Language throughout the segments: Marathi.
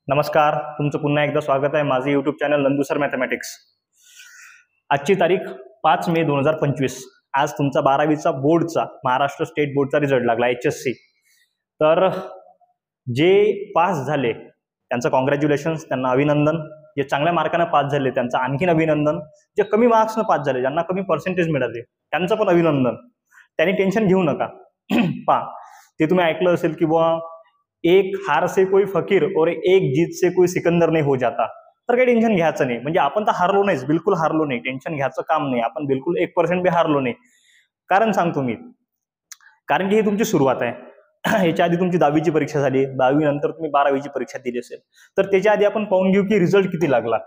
नमस्कार, तुमचं पुन्हा एकदा स्वागत आहे माझे YouTube channel Nandu sir mathematics. आजची तारीख 5 मे 2025। आज तुमचा 12वीचा बोर्डचा महाराष्ट्र स्टेट बोर्डचा रिझल्ट लागला HSC। तर जे पास झाले त्यांचं कॉंग्रॅच्युलेशन्स, त्यांना अभिनंदन। जे चांगल्या मार्काने पास झाले त्यांचं आणखीन अभिनंदन। जे कमी मार्क्सने पास झाले, ज्यांना कमी पर्सेंटेज मिळाले, त्यांचं पण अभिनंदन। त्यांनी टेन्शन घेऊ नका। ते तुम्ही ऐकलं असेल की बुवा एक हार से कोई फकीर और एक जीत से कोई सिकंदर नहीं हो जाता। तर काही टेन्शन घ्यायचं नाही, म्हणजे आपण तर हारलो नाहीच, बिलकुल हारलो नाही, टेन्शन घ्यायचं काम नाही, आपण बिलकुल 1% बी हारलो नाही। कारण सांगतो मी, कारण की ही तुमची सुरुवात आहे। याच्या आधी तुमची 10वीची परीक्षा झाली, 10वी नंतर तुम्ही 12वीची परीक्षा दिली असेल, तर त्याच्या आधी आपण पाहून घेऊ की रिझल्ट किती लागला।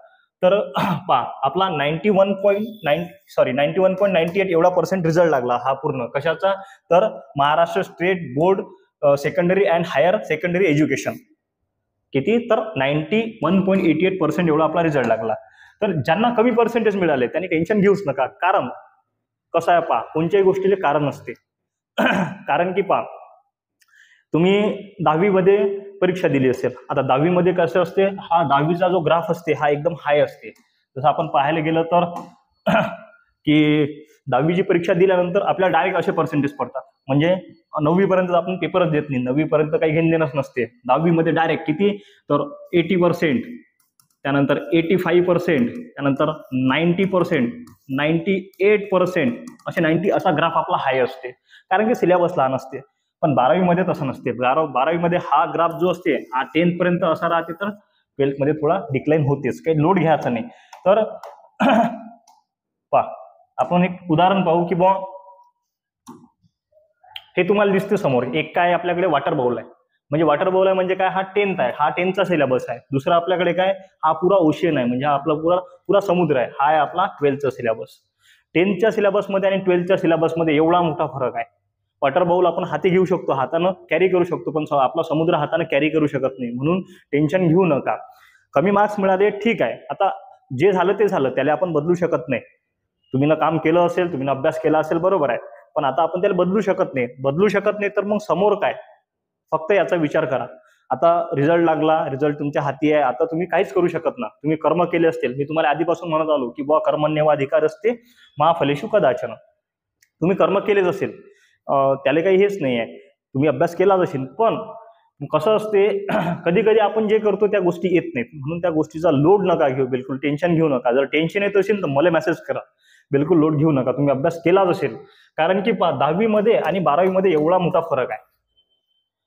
तर पहा, आपला 91.98 एवढा पर्सेंट रिझल्ट लागला हा पूर्ण कशाचा, तर Maharashtra state board secondary and higher secondary education. किती, तर 91.88% एवढा आपला रिझल्ट लागला। तर ज्यांना कमी पर्सेंटेज मिळाले त्यांनी टेन्शन घेऊच नका। कारण कसं आहे पहा, कोणत्याही गोष्टीला कारण असते। कारण की पहा, तुम्ही 10वी मध्ये परीक्षा दिली असेल, आता 10वी मध्ये कसं असते, हा 10वीचा जो ग्राफ असते हा एकदम हाय असते। जसं आपण पाहायला गेलं तर की 10वीची परीक्षा दिल्यानंतर आपल्याला डायरेक्ट असे पर्सेंटेज पडतात, म्हणजे 9वी पर्यंत आपण पेपरच देत नाही, 9वी पर्यंत काही घेणं देणंच नसते। 10वी मध्ये डायरेक्ट किती, तर 80%, त्यानंतर 85%, त्यानंतर 90%, 98%, असे 90 असा ग्राफ आपला हाय असते, कारण की सिलेबस लहान असते। पण 12वी मध्ये तसं नसते। 12वी मध्ये हा ग्राफ जो असते हा 10th पर्यंत असा राहते, तर 12th मध्ये थोडा डिक्लाइन होतेच, काही लोड घ्यायचा नाही। तर पहा, आपण एक उदाहरण पाहू की बुवा हे तुम्हाला दिसते समोर, एक काय आपल्याकडे वॉटर बाउल आहे, म्हणजे वॉटर बाउल आहे म्हणजे काय, हा 10th आहे, हा 10th चा सिलेबस आहे। दुसरा आपल्याकडे काय, हा पुरा ओशियन आहे, म्हणजे हा आपला पुरा समुद्र आहे, हा आहे आपला 12th चा सिलेबस। 10th च्या सिलेबस मध्ये आणि 12th च्या सिलेबस मध्ये एवढा मोठा फरक आहे। वॉटर बाउल आपण हाती घेऊ शकतो, हातानं कॅरी करू शकतो, पण आपला समुद्र हाताने कॅरी करू शकत नाही, म्हणून टेन्शन घेऊ नका। कमी मार्क्स मिळाले ठीक आहे, आता जे झालं ते झालं, त्याला आपण बदलू शकत नाही। तुम्ही ना काम केलं असेल, तुम्ही ना अभ्यास केला असेल, बरोबर आहे, पण आता आपण त्याला बदलू शकत नाही। तर मग समोर काय, फक्त याचा विचार करा। आता रिझल्ट लागला, रिझल्ट तुमच्या हाती आहे, आता तुम्ही काहीच करू शकत ना। तुम्ही कर्म केले असतील, मी तुम्हाला आधीपासून म्हणत आलो की बुवा कर्मण्येवाधिकार असते मा फलेषु कदाचन। तुम्ही कर्म केलेच असेल, त्याला काही हेच नाही आहे, तुम्ही अभ्यास केलाच असेल, पण कसं असते कधी कधी आपण जे करतो त्या गोष्टी येत नाहीत, म्हणून त्या गोष्टीचा लोड नका घेऊ, बिलकुल टेन्शन घेऊ नका। जर टेन्शन येत असेल तर मला मेसेज करा, बिलकुल लोड घेऊ नका, तुम्ही अभ्यास केलाच असेल। कारण की 10वी मध्ये आणि 12वी मध्ये एवढा मोठा फरक आहे।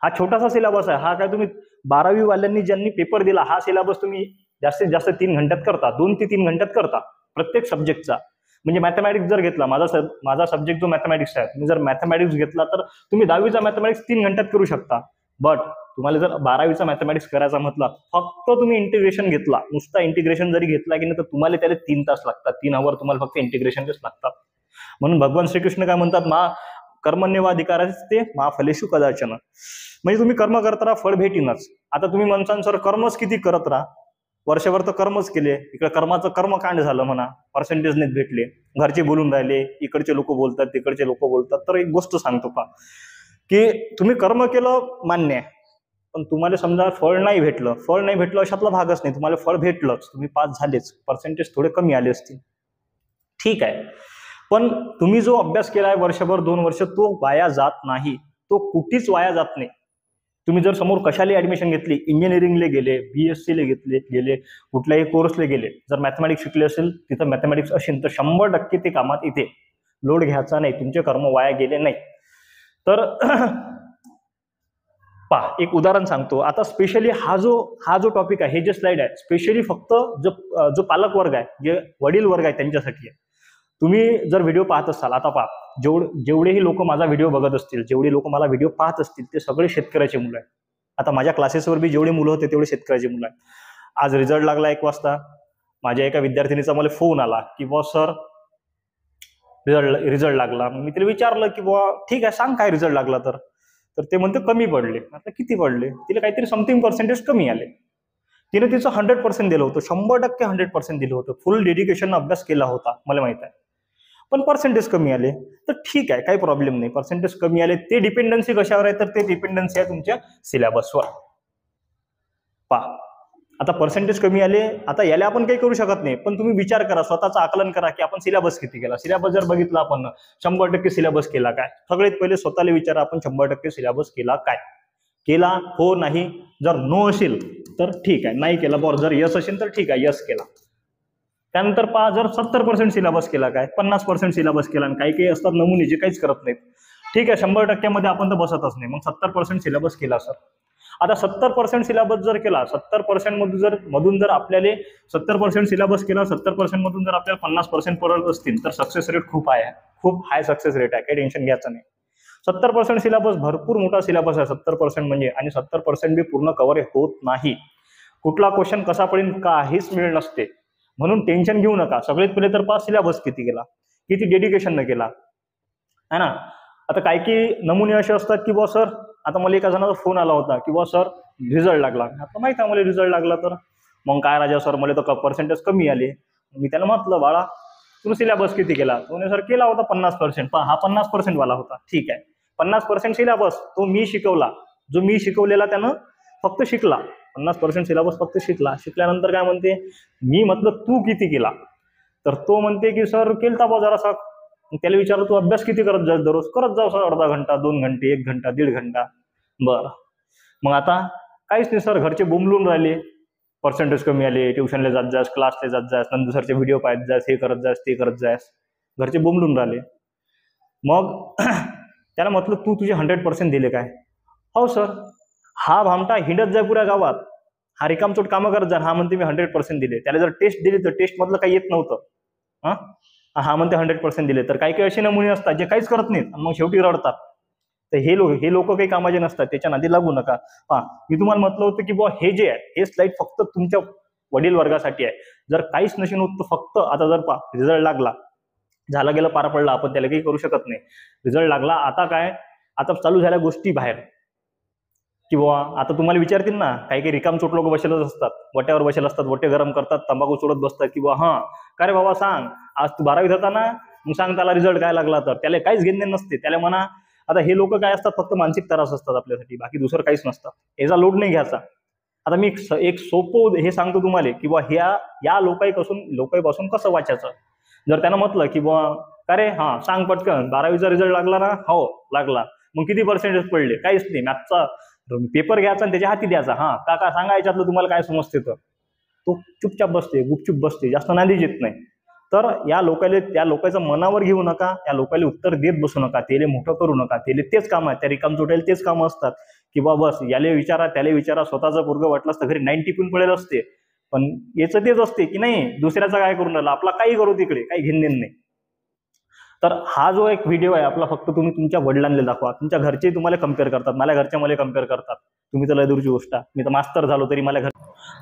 हा छोटासा सिलेबस आहे, हा काय तुम्ही 12वी वाल्यांनी ज्यांनी पेपर दिला हा सिलेबस तुम्ही जास्तीत जास्त 3 घंट्यात करता, 2 ते 3 घंट्यात करता प्रत्येक सब्जेक्टचा। म्हणजे मॅथमॅटिक्स जर घेतला, माझा सब्जेक्ट जो मॅथमॅटिक्स आहे, तुम्ही जर मॅथमॅटिक्स घेतला तर तुम्ही 10वीचा मॅथमॅटिक्स 3 घंट्यात करू शकता। बट तुम्हाला जर 12वीचा मॅथमॅटिक्स करायचा म्हटला, फक्त तुम्ही इंटिग्रेशन घेतला, नुसता इंटिग्रेशन जरी घेतला की नाही, तर तुम्हाला त्याला 3 तास लागतात, 3 आवर तुम्हाला फक्त इंटिग्रेशनच लागतात। म्हणून भगवान श्रीकृष्ण काय म्हणतात, मा कर्मण्येवाधिकार असते मा फलेषु कदाचन, म्हणजे तुम्ही कर्म करत राहा, फळ भेटीनच। आता तुम्ही म्हणसान सर कर्मच किती करत राहा, वर्षभर तर कर्मच केले, इकडे कर्माचं कर्मकांड झालं म्हणा, पर्सेंटेज नाहीत भेटले, घरचे बोलून राहिले, इकडचे लोक बोलतात, तिकडचे लोक बोलतात। तर एक गोष्ट सांगतो पहा, की तुम्ही कर्म केलं मान्य आहे, पण तुम्हाला समजा फळ नाही भेटलं अशातला भागच नाही, तुम्हाला फळ भेटलंच, तुम्ही पास झालेच, पर्सेंटेज थोडे कमी आले असतील, ठीक आहे, पण तुम्ही जो अभ्यास केलाय वर्षभर 2 वर्ष, तो वाया जात नाही, तो कुठेच वाया जात नाही। तुम्ही जर समोर कशाला ऍडमिशन घेतली, इंजिनिअरिंगला गेले, BSc ला गेले, कुठल्याही कोर्सला गेले, जर मॅथमॅटिक्स शिकले असेल, तिथं मॅथमॅटिक्स असेल तर 100% ते कामात येते, लोड घ्यायचा नाही, तुमचे कर्म वाया गेले नाही। तर पहा, एक उदाहरण सांगतो आता, स्पेशली हा जो टॉपिक आहे, हे जे स्लाइड आहे, स्पेशली फक्त जो पालक वर्ग आहे, जे वडील वर्ग आहे त्यांच्यासाठी आहे। तुम्ही जर व्हिडिओ पाहत असाल, आता पहा, जेवढेही लोक माझा व्हिडिओ बघत असतील, जेवढे लोक मला व्हिडिओ पाहत असतील, ते सगळे शेतकऱ्याचे मुलं आहेत। आता माझ्या क्लासेसवर बी जेवढे मुलं होते तेवढे शेतकऱ्याचे मुलं आहेत। आज रिझल्ट लागला 1 वाजता, माझ्या एका विद्यार्थिनीचा मला फोन आला की बुवा सर रिझल्ट लागला। मी तिला विचारलं की बुवा ठीक आहे, सांग काय रिझल्ट लागला, तर ते म्हणते कमी पडले। आता किती पडले, तिला काहीतरी समथिंग पर्सेंटेज कमी आले। तिने तिचं 100% दिलं होतं, 100% 100% दिलं होतं, फुल डेडिकेशन अभ्यास केला होता, मला माहित आहे, पण पर्सेंटेज कमी आले। तर ठीक आहे, काही प्रॉब्लेम नाही, पर्सेंटेज कमी आले, ते डिपेंडन्सी कशावर आहे, तर ते डिपेंडन्सी आहे तुमच्या सिलेबसवर। पहा, आता पर्सेंटेज कमी आले, आता याला आपण काही करू शकत नाही, पण तुम्ही विचार करा, स्वतःचं आकलन करा की आपण सिलेबस किती केला. सिलेबस जर बघितला आपण 100% सिलेबस केला काय, सगळ्यात पहिले स्वतःला विचारा आपण 100% सिलेबस केला काय, केला हो नाही. जर नो असेल तर ठीक आहे, नाही केला बरं. जर यस असेल तर ठीक आहे, यस केला. त्यानंतर पहा, जर 70% सिलेबस केला काय, 50% सिलेबस केला. आणि काही काही असतात नमुने जे काहीच करत नाहीत. ठीक आहे, 100% मध्ये आपण तर बसतच नाही, मग 70% सिलेबस केला सर. आता 70% सिलेबस जर केला, 70% मधून जर आपल्याला 70% सिलेबस केला, 70% मधून जर आपल्याला 50% परत असतील तर सक्सेस रेट खूप आहे, खूप हाय सक्सेस रेट आहे, काही टेन्शन घ्यायचं नाही. 70% सिलेबस भरपूर मोठा सिलेबस आहे 70% म्हणजे, आणि 70% बी पूर्ण कव्हर होत नाही. कुठला क्वेश्चन कसा पडेल काहीच मिळ नसते, म्हणून टेन्शन घेऊ नका. सगळ्यात पहिले तर पास सिलेबस किती केला, किती डेडिकेशन न केला है ना. आता काही नमुने असे असतात की बॉ सर, आता मला एका जणाचा फोन आला होता की बॉ सर रिझल्ट लागला. आता माहिती आहे मला रिझल्ट लागला, तर मग काय राजा सर मला तर पर्सेंटेज कमी आले. मी त्याला म्हटलं बाळा तू सिलेबस किती केला, तो सर केला होता 50%. हा 50% वाला होता, ठीक आहे. 50% सिलेबस तो मी शिकवला, जो मी शिकवलेला त्यानं फक्त शिकला. 50% सिलेबस फक्त शिकला. शिकल्यानंतर काय म्हणते, मी म्हटलं तू किती केला, तर तो म्हणते की सर केलता बा जरासा. त्याला विचारलं तू अभ्यास किती करत जास दररोज, करत जाऊ सर अर्धा घंटा, 2 घंटे, 1 घंटा, 1.5 घंटा. बरं, मग आता काहीच नाही सर, घरचे बोंबलून राहिले, पर्सेंटेज कमी आले, ट्युशनला जात जास, क्लासला जात जास, नंतर सरचे व्हिडिओ पाहत जास, हे करत जास, ते करत जास, घरचे बोंबलून राहिले. मग त्याला म्हटलं तू तुझे 100% दिले काय. हो सर. हा भामटा हिंडत जाय पुऱ्या गावात, हा रिकामचोट कामं करत जा, हा म्हणते मी 100% दिले. त्याला जर टेस्ट दिली तर टेस्ट मधलं काही येत नव्हतं, हा म्हणते 100% दिले. तर काही काही असे नमुने असतात जे काहीच करत नाहीत, मग शेवटी रडतात. तर हे लोक काही कामाचे नसतात, त्याच्या नादी लागू नका. मी तुम्हाला म्हटलं होतं की बुवा हे जे आहे हे स्लाइड फक्त तुमच्या वडील वर्गासाठी आहे. जर काहीच नशीन होत तर फक्त आता जर रिझल्ट लागला, झाला गेलं पार पडला, आपण त्याला काही करू शकत नाही. रिझल्ट लागला, आता काय, आता चालू झाल्या गोष्टी बाहेर की बुवा आता तुम्हाला विचारतील ना, काही काही रिकामचोट लोक बसेलच असतात, वट्यावर बसेल असतात, वटे गरम करतात, तंबाखू सोडत बसतात की बुवा हा का रे बाबा सांग, आज तू 12वीत होता ना, मग सांग त्याला रिझल्ट काय लागला. तर त्याला काहीच घेणे नसते, त्याला म्हणा. आता हे लोक काय असतात, फक्त मानसिक त्रास असतात आपल्यासाठी, बाकी दुसरं काहीच नसतं. याचा लोड नाही घ्यायचा. आता मी एक सोपं हे सांगतो तुम्हाला की बुवा या लोकांपासून कसं वाचायचं. जर त्यानं म्हटलं की बुवा का रे हा सांग पटकन, 12वीचा रिझल्ट लागला ना, हो लागला, मग किती पर्सेंटेज पडले, काहीच नाही, मॅथचा पेपर घ्यायचा आणि त्याच्या हाती द्यायचा, हा काका सांगा याच्यातलं तुम्हाला काय समजते. तर तो चुपचाप बसते, गुपचूप बसते, जास्त नादीच येत नाही. तर त्या लोकांचं मनावर घेऊ नका, त्या लोकांना उत्तर देत बसू नका, त्याला मोठं करू नका. त्याला तेच काम आहे, त्या रिकामचोट्याला तेच कामं असतात की बा बस याले विचारा, त्याला विचारा. स्वतःचं पोरगं वाटलं असतं घरी 90 पण पडेल असते, पण याचं तेच असते की नाही दुसऱ्याचा काय करून राहिला, आपला काही करू तिकडे, काही घेणं नाही. तर हा जो एक व्हिडिओ आहे आपला, फक्त तुम्ही तुमच्या वडिलांना दाखवा. तुमच्या घरचे तुम्हाला कम्पेअर करतात, मला घरच्या मला कम्पेअर करतात, तुम्ही तर लय दूरची गोष्ट, मी तर मास्तर झालो तरी मला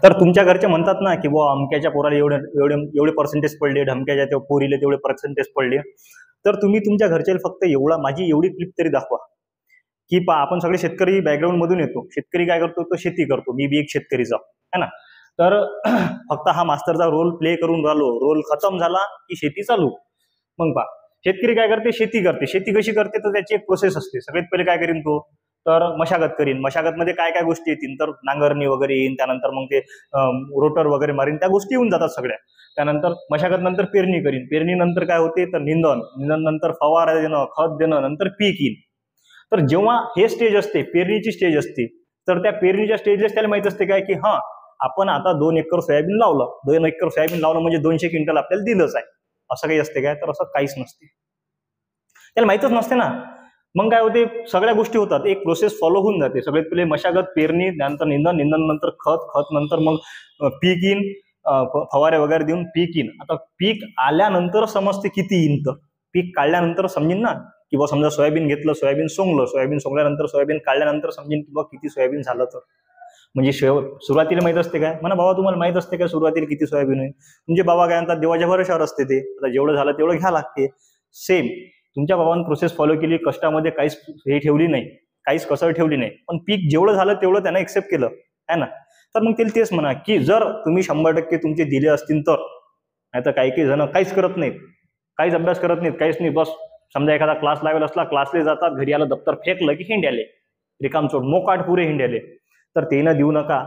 तर तुमच्या घरचे म्हणतात ना की बुवा अमक्याच्या पोराला एवढे पर्सेंटेज पडले, ढमक्याच्या त्या पोरीला तेवढे पर्सेंटेज पडले. तर तुम्ही तुमच्या घरचे फक्त माझी एवढी क्लिप तरी दाखवा की आपण सगळे शेतकरी बॅकग्राऊंड मधून येतो. शेतकरी काय करतो, तो शेती करतो, मी बी एक शेतकरीचा है ना. तर फक्त हा मास्तरचा रोल प्ले करून राहिलो, रोल खतम झाला की शेती चालू. मग शेतकरी काय करते, शेती करते. शेती कशी करते, तर त्याची एक प्रोसेस असते. सगळ्यात पहिले काय करीन तो, तर मशागत करीन. मशागतमध्ये काय काय गोष्टी येतील, तर नांगरणी वगैरे येईन, त्यानंतर मग ते रोटर वगैरे मारीन, त्या गोष्टी येऊन जातात सगळ्या. त्यानंतर मशागत नंतर पेरणी करीन. पेरणी नंतर काय होते, तर निंदन नंतर फवारा देणं, खत देणं, नंतर पीक येईल. तर जेव्हा हे स्टेज असते, पेरणीची स्टेज असते, तर त्या पेरणीच्या स्टेजला त्याला माहित असते काय की हा आपण आता 2 एकर सोयाबीन लावलं. 2 एकर सोयाबीन लावलं म्हणजे 200 क्विंटल आपल्याला दिलंच आहे, असं काही असते काय, तर असं काहीच नसते. त्याला माहितच नसते ना. मग काय होते, सगळ्या गोष्टी होतात, एक प्रोसेस फॉलो होऊन जाते. सगळ्यात पहिले मशागत, पेरणी, नंतर निंदन नंतर खत नंतर मग पीक येईन, फवारे वगैरे देऊन पीक येईन. आता पीक आल्यानंतर समजते किती येईन, तर पीक काढल्यानंतर समजेन ना की बा समजा सोयाबीन घेतलं, सोयाबीन सोंगल्यानंतर सोयाबीन काढल्यानंतर समजेन की बा किती सोयाबीन झालं. तर म्हणजे सुरुवातीला माहित असते काय, म्हणा बाबा तुम्हाला माहित असते काय सुरुवातीला किती सोयाबीन होईल, म्हणजे बाबा काय म्हणतात देवाच्या भरोशावर असते ते, आता जेवढं झालं तेवढं घ्या लागते. सेम तुमच्या बाबांनी प्रोसेस फॉलो केली, कष्टामध्ये काहीच हे ठेवली नाही, काहीच कसर ठेवली नाही, पण पीक जेवढं झालं तेवढं त्यानं एक्सेप्ट केलं आहे ना. तर मग त्याला तेच म्हणा की जर तुम्ही 100% तुमचे दिले असतील तर, नाही तर काही जण काहीच करत नाहीत, काहीच अभ्यास करत नाहीत, काहीच नाही, बस समजा एखादा क्लास लावेल असला, क्लासला जातात, घरी आलं दप्तर फेकलं की हिंड्याले, रिकामचोट मोकाट पुरे हिंड्याले. तर ते न देऊ नका.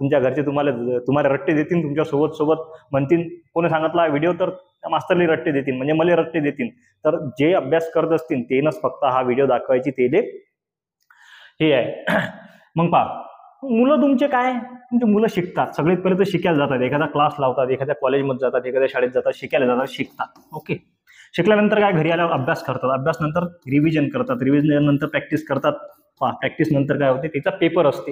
तुमच्या घरचे तुम्हाला रट्टे देतील, तुमच्या सोबत म्हणतील कोणी सांगितला व्हिडिओ, तर मास्तरली रट्टे देतील, म्हणजे मला रट्टे देतील. तर जे अभ्यास करत असतील तेनच फक्त हा व्हिडिओ दाखवायची तेले हे आहे. मग पहा, मुलं तुमचे काय, तुमचे मुलं शिकतात. सगळ्यात पहिले तर शिकायला जातात, एखादा क्लास लावतात, एखाद्या कॉलेजमध्ये जातात, एखाद्या शाळेत जातात, शिकायला जातात, शिकतात. ओके. शिकल्यानंतर काय, घरी आल्यावर अभ्यास करतात, अभ्यास नंतर रिव्हिजन करतात, रिव्हिजन नंतर प्रॅक्टिस करतात. प्रॅक्टिस नंतर काय होते, त्याचा पेपर असते.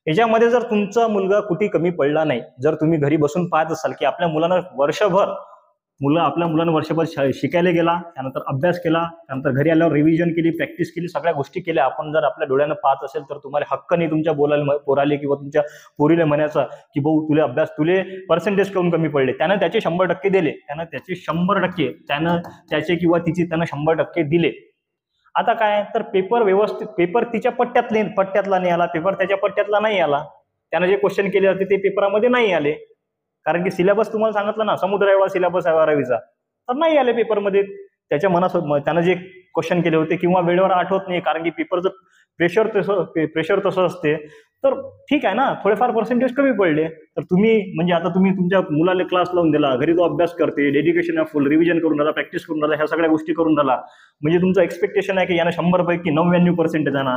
याच्यामध्ये जर तुमचा मुलगा कुठे कमी पडला नाही, जर तुम्ही घरी बसून पाहत असाल की आपल्या मुलांना वर्षभर शिकायला गेला, त्यानंतर अभ्यास केला, त्यानंतर घरी आल्यावर रिव्हिजन केली, प्रॅक्टिस केली, सगळ्या गोष्टी केल्या, आपण जर आपल्या डोळ्यानं पाहत असेल तर तुम्हाला हक्क नाही तुमच्या पोराले किंवा तुमच्या पोरीला म्हणायचा की भाऊ तुले पर्सेंटेज करून कमी पडले. त्यानं त्याचे 100% दिले, त्याचे किंवा तिचे त्यानं 100% दिले. आता काय, तर पेपर व्यवस्थित, पेपर तिच्या पट्ट्यातला नाही आला, पेपर त्याच्या पट्ट्यातला नाही आला, त्यानं जे क्वेश्चन केले होते ते पेपरामध्ये नाही आले, कारण की सिलेबस तुम्हाला सांगितलं ना, समुद्र एवढा सिलेबस आहे 12वीचा, तर नाही आले पेपरमध्ये. त्याच्या मनासोबत त्यानं जे क्वेश्चन केले होते किंवा वेळेवर आठवत नाही, कारण की पेपरचं प्रेशर तसं असते. तर ठीक आहे ना, थोडेफार पर्सेंटेज कमी पडले, तर तुम्ही तुमच्या मुलाला क्लास लावून दिला, घरी तो अभ्यास करते, डेडिकेशन आहे, फुल रिव्हिजन करून राहिला, प्रॅक्टिस करून राहिला, ह्या सगळ्या गोष्टी करून राहिला, म्हणजे तुमचं एक्सपेक्टेशन आहे की यानं 100 पैकी 99% आणा,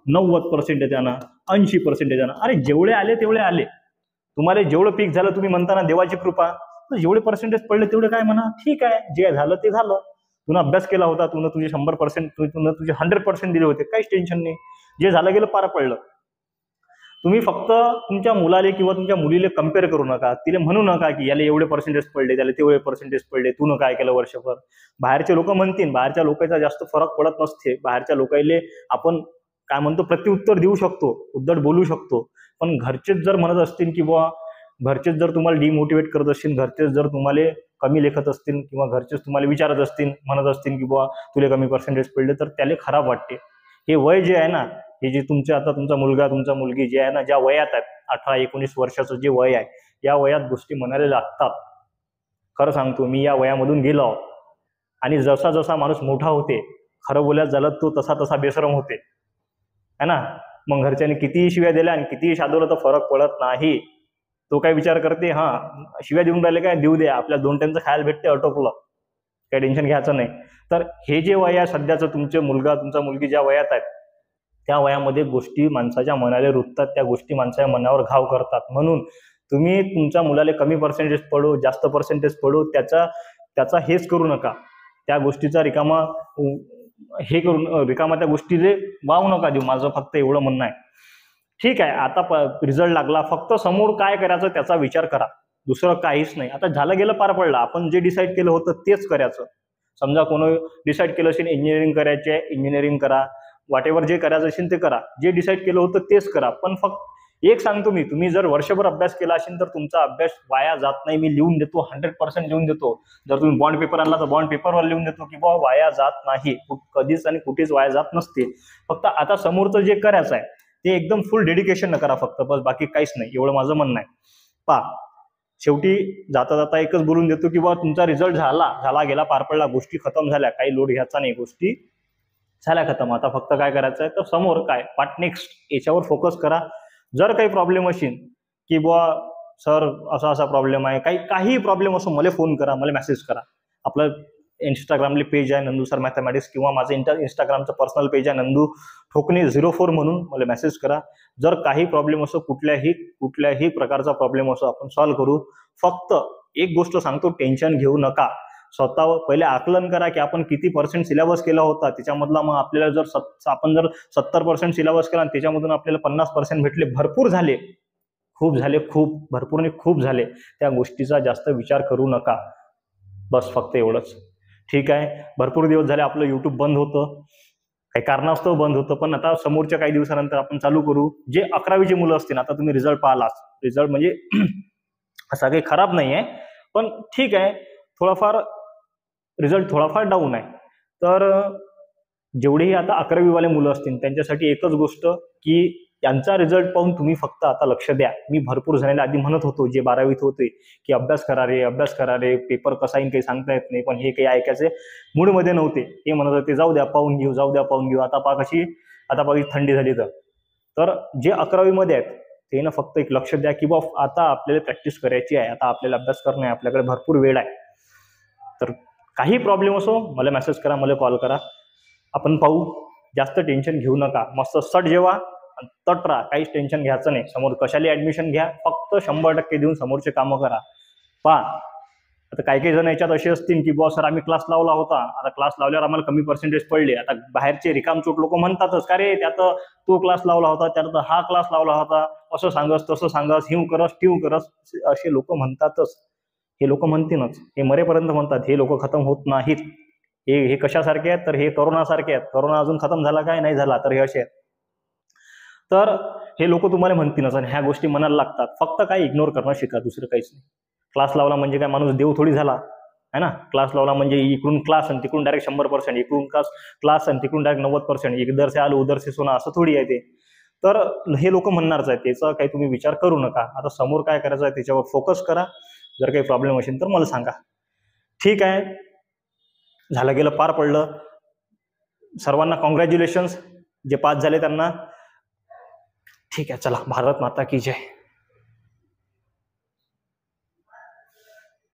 90% आणा, 80% आणा. अरे जेवढे आले तेवढे आले, तुम्हाला जेवढं पीक झालं, तुम्ही म्हणता ना देवाची कृपा, तर जेवढे पर्सेंटेज पडले तेवढे काय म्हणा, ठीक आहे, जे झालं ते झालं. तुला अभ्यास केला होता, तुझे 100%, तुझे 100% दिले होते, काहीच टेन्शन नाही, जे झालं गेलं पार पडलं. तुम्ही फक्त तुमच्या मुलाले किंवा तुमच्या मुलीले कम्पेअर करू नका, तिला म्हणू नका की याला एवढे पर्सेंटेज पडले, त्याला तेवढे पर्सेंटेज पडले, तू काय केलं वर्षभर. बाहेरचे लोक म्हणतील, बाहेरच्या लोकांचा जास्त फरक पडत नसते, बाहेरच्या लोकांना आपण काय म्हणतो प्रत्युत्तर देऊ शकतो, उद्धट बोलू शकतो, पण घरचेच जर म्हणत असतील की बुवा, घरचेच जर तुम्हाला डिमोटिवेट करत असतील, घरचेच जर तुम्हाला कमी लेखत असतील किंवा घरचेच तुम्हाला विचारत असतील, म्हणत असतील की बुवा तुला कमी पर्सेंटेज पडले, तर त्याला खराब वाटते. हे वय जे आहे ना, हे जे तुमचा मुलगा तुमचा मुलगी जे आहे ना, ज्या वयात आहेत, 18-19 वर्षाचं जे वय आहे, या वयात गोष्टी म्हणायला लागतात. खरं सांगतो, मी या वयामधून गेलो, आणि जसा जसा माणूस मोठा होते, खरं बोलायला झालं तो तसा बेशरम होते, है ना. मग घरच्यांनी कितीही शिव्या दिल्या आणि कितीही शादवलं तर फरक पडत नाही. तो काय विचार करते, शिव्या देऊन राहिले काय, देऊ द्या, आपल्या 2 टाइमचं खायला भेटते, आटोपलं, काही टेन्शन घ्यायचं नाही. तर हे जे वय आहे सध्याचं, तुमचा मुलगी ज्या वयात आहेत, त्या वयामध्ये गोष्टी माणसाच्या मनाला रुततात, त्या गोष्टी माणसाच्या मनावर घाव करतात. म्हणून तुम्ही तुमच्या मुलाला कमी पर्सेंटेज पडो, जास्त पर्सेंटेज पडो, त्याचा हेच करू नका, त्या गोष्टीचा रिकामा त्या गोष्टीले वाव नका देऊ. माझं फक्त एवढं म्हणणं आहे. ठीक आहे, आता रिझल्ट लागला, फक्त समोर काय करायचं त्याचा विचार करा, दुसरं काहीच नाही. आता झालं गेलं पार पडलं, आपण जे डिसाईड केलं होतं तेच करायचं. समजा कोणी डिसाईड केलं असेल इंजिनिअरिंग करायची आहे, इंजिनिअरिंग करा, व्हॉटेव्हर जे करायचं असेल ते करा, जे डिसाईड केलं होतं तेच करा. पण फक्त एक सांगतो मी, तुम्ही जर वर्षभर अभ्यास केला असेल तर तुमचा अभ्यास वाया जात नाही. मी लिहून देतो, 100% लिहून देतो. जर तुम्ही बॉन्ड पेपर आणला तर बॉन्ड पेपरवर लिहून देतो की बाबा वाया जात नाही, कधीच आणि कुठेच वाया जात नसते. फक्त आता समोरचं जे करायचं आहे ते एकदम फुल डेडिकेशन न करा फक्त, बस, बाकी काहीच नाही, एवढं माझं म्हणणं आहे. शेवटी जाता जाता एकच बोलून देतो की बाबा तुमचा रिझल्ट झाला गेला, पार पडला, गोष्टी खतम झाल्या, काही लोड घ्यायचा नाही, गोष्टी झाल्या खतम. आता फक्त काय करायचं आहे, तर समोर काय नेक्स्ट याच्यावर फोकस करा. जर काही प्रॉब्लेम असेल की बुवा सर असा प्रॉब्लेम आहे, काही प्रॉब्लेम असो, मला फोन करा, मला मेसेज करा. आपलं इंस्टाग्रामले पेज आहे नंदू सर मॅथमॅटिक्स, किंवा माझं इंस्टाग्रामचं पर्सनल पेज आहे नंदू ठोकणे 04 म्हणून, मला मेसेज करा. जर काही प्रॉब्लेम असो, कुठल्याही प्रकारचा प्रॉब्लेम असो, आपण सॉल्व्ह करू. फक्त एक गोष्ट सांगतो, टेन्शन घेऊ नका. स्वतःवर पहिले आकलन करा की आपण किती पर्सेंट सिलेबस केला होता, त्याच्यामधला मग आपल्याला आपण जर 70% सिलेबस केला आणि त्याच्यामधून आपल्याला 50% भेटले, भरपूर झाले, खूप झाले, त्या गोष्टीचा जास्त विचार करू नका. बस फक्त एवढंच. ठीक आहे, भरपूर दिवस झाले आपलं युट्यूब बंद होतं, काही कारणास्तव बंद होतं, पण आता समोरच्या काही दिवसानंतर आपण चालू करू. जे 11वीचे मुलं असतील, आता तुम्ही रिझल्ट पाहिलाच, रिझल्ट म्हणजे असा काही खराब नाही आहे, पण ठीक आहे, रिझल्ट थोडाफार डाऊन आहे. तर जेवढेही आता 11वीवाले मुलं असतील त्यांच्यासाठी एकच गोष्ट की यांचा रिझल्ट पाहून तुम्ही फक्त आता लक्ष द्या. मी भरपूर जणांना आधी म्हणत होतो, जे 12वीत होते, की अभ्यास करा रे, पेपर कसा येईल काही सांगता येत नाही, पण हे काही ऐकायचे मूडमध्ये नव्हते. हे म्हणत होते जाऊ द्या पाहून घेऊ. आता पहा थंडी झाली. तर जे 11वीमध्ये आहेत ते ना फक्त एक लक्ष द्या की बा आता आपल्याला प्रॅक्टिस करायची आहे, आता आपल्याला अभ्यास करणं आहे, आपल्याकडे भरपूर वेळ आहे. तर काही प्रॉब्लेम असो मला मेसेज करा, मला कॉल करा, आपण पाहू. जास्त टेन्शन घेऊ नका, मस्त सट जेवा आणि तट राहा, काहीच टेन्शन घ्यायचं नाही. समोर कशाला ऍडमिशन घ्या, फक्त 100% देऊन समोरचे कामं करा. पहा आता काही काही जण याच्यात असे असतील की बॉस सर आम्ही क्लास लावला होता, आता क्लास लावल्यावर आम्हाला कमी पर्सेंटेज पडले. आता बाहेरचे रिकामचोट लोक म्हणतातच का रे त्यात तो क्लास लावला होता, त्यात हा क्लास लावला होता, असं सांगस तसं सांगस, हिव करस टिव करस, असे लोक म्हणतातच. हे लोक म्हणतीलच, हे मरेपर्यंत म्हणतात. हे लोक खतम होत नाहीत. हे कशासारखे आहेत तर हे करोनासारखे आहेत. करोना अजून खतम झाला काय नाही झाला तर हे असे आहेत. तर हे लोक तुम्हाला म्हणतीलच आणि ह्या गोष्टी मनाला लागतात. फक्त काय इग्नोर करणं शिका, दुसरं काहीच नाही. क्लास लावला म्हणजे काय माणूस देव थोडी झाला है ना. क्लास लावला म्हणजे इकडून क्लास आणि तिकडून डायरेक्ट 100%, इकडून क्लास आणि तिकडून डायरेक्ट 90%, इधर से आलो उधर से सोना, असं थोडी आहे ते. तर हे लोक म्हणणारच आहे, त्याचा काही तुम्ही विचार करू नका. आता समोर काय करायचं आहे त्याच्यावर फोकस करा. जर काही प्रॉब्लेम असेल तर मला सांगा. ठीक आहे, झालं गेलं, पार पडलं. सर्वांना कॉंग्रॅच्युलेशन्स जे पास झाले त्यांना. ठीक आहे, चला, भारत माता की जय.